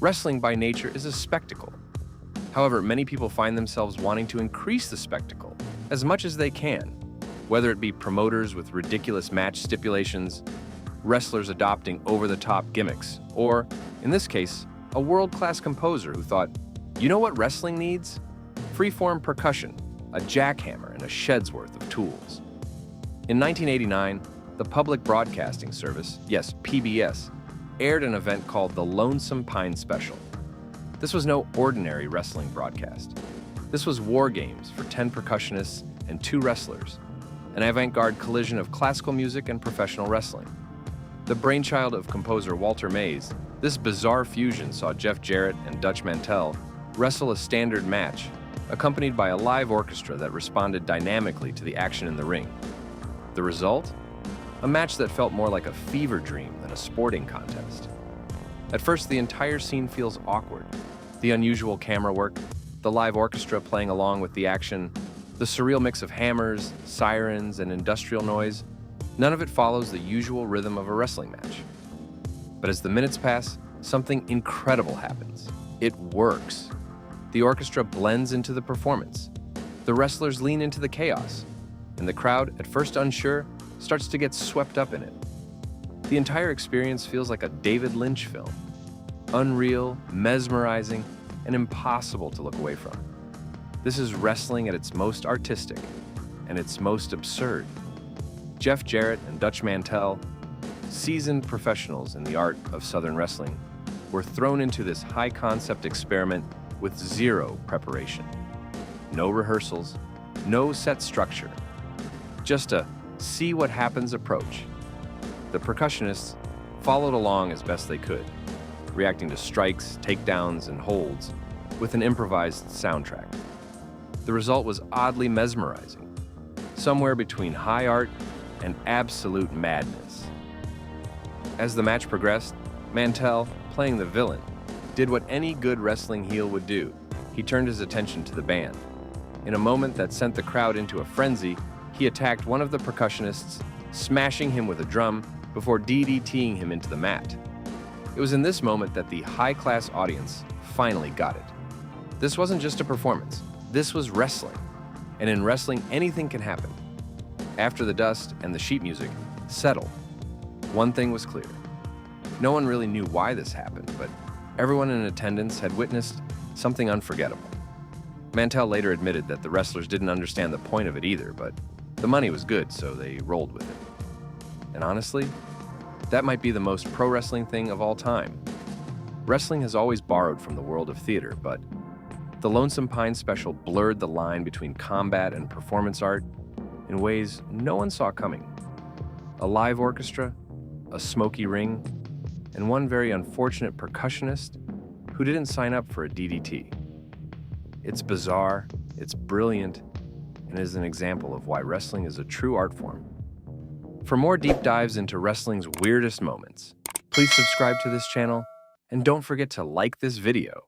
Wrestling by nature is a spectacle. However, many people find themselves wanting to increase the spectacle as much as they can, whether it be promoters with ridiculous match stipulations, wrestlers adopting over-the-top gimmicks, or, in this case, a world-class composer who thought, you know what wrestling needs? Freeform percussion, a jackhammer, and a shed's worth of tools. In 1989, the Public Broadcasting Service, yes, PBS, aired an event called the Lonesome Pine Special. This was no ordinary wrestling broadcast. This was war games for 10 percussionists and 2 wrestlers, an avant-garde collision of classical music and professional wrestling. The brainchild of composer Walter Mays, this bizarre fusion saw Jeff Jarrett and Dutch Mantell wrestle a standard match, accompanied by a live orchestra that responded dynamically to the action in the ring. The result? A match that felt more like a fever dream than a sporting contest. At first, the entire scene feels awkward. The unusual camera work, the live orchestra playing along with the action, the surreal mix of hammers, sirens, and industrial noise, none of it follows the usual rhythm of a wrestling match. But as the minutes pass, something incredible happens. It works. The orchestra blends into the performance. The wrestlers lean into the chaos, and the crowd, at first unsure, starts to get swept up in it. The entire experience feels like a David Lynch film. Unreal, mesmerizing, and impossible to look away from. This is wrestling at its most artistic and its most absurd. Jeff Jarrett and Dutch Mantell, seasoned professionals in the art of Southern wrestling, were thrown into this high-concept experiment with zero preparation. No rehearsals, no set structure, just a see-what-happens approach. The percussionists followed along as best they could, reacting to strikes, takedowns, and holds with an improvised soundtrack. The result was oddly mesmerizing, somewhere between high art and absolute madness. As the match progressed, Mantell, playing the villain, did what any good wrestling heel would do. He turned his attention to the band. In a moment that sent the crowd into a frenzy, he attacked one of the percussionists, smashing him with a drum before DDTing him into the mat. It was in this moment that the high-class audience finally got it. This wasn't just a performance. This was wrestling. And in wrestling, anything can happen. After the dust and the sheet music settled, one thing was clear. No one really knew why this happened, but everyone in attendance had witnessed something unforgettable. Mantell later admitted that the wrestlers didn't understand the point of it either, but the money was good, so they rolled with it. And honestly, that might be the most pro wrestling thing of all time. Wrestling has always borrowed from the world of theater, but the Lonesome Pine Special blurred the line between combat and performance art in ways no one saw coming. A live orchestra, a smoky ring, and one very unfortunate percussionist who didn't sign up for a DDT. It's bizarre, it's brilliant, and is an example of why wrestling is a true art form. For more deep dives into wrestling's weirdest moments, please subscribe to this channel and don't forget to like this video.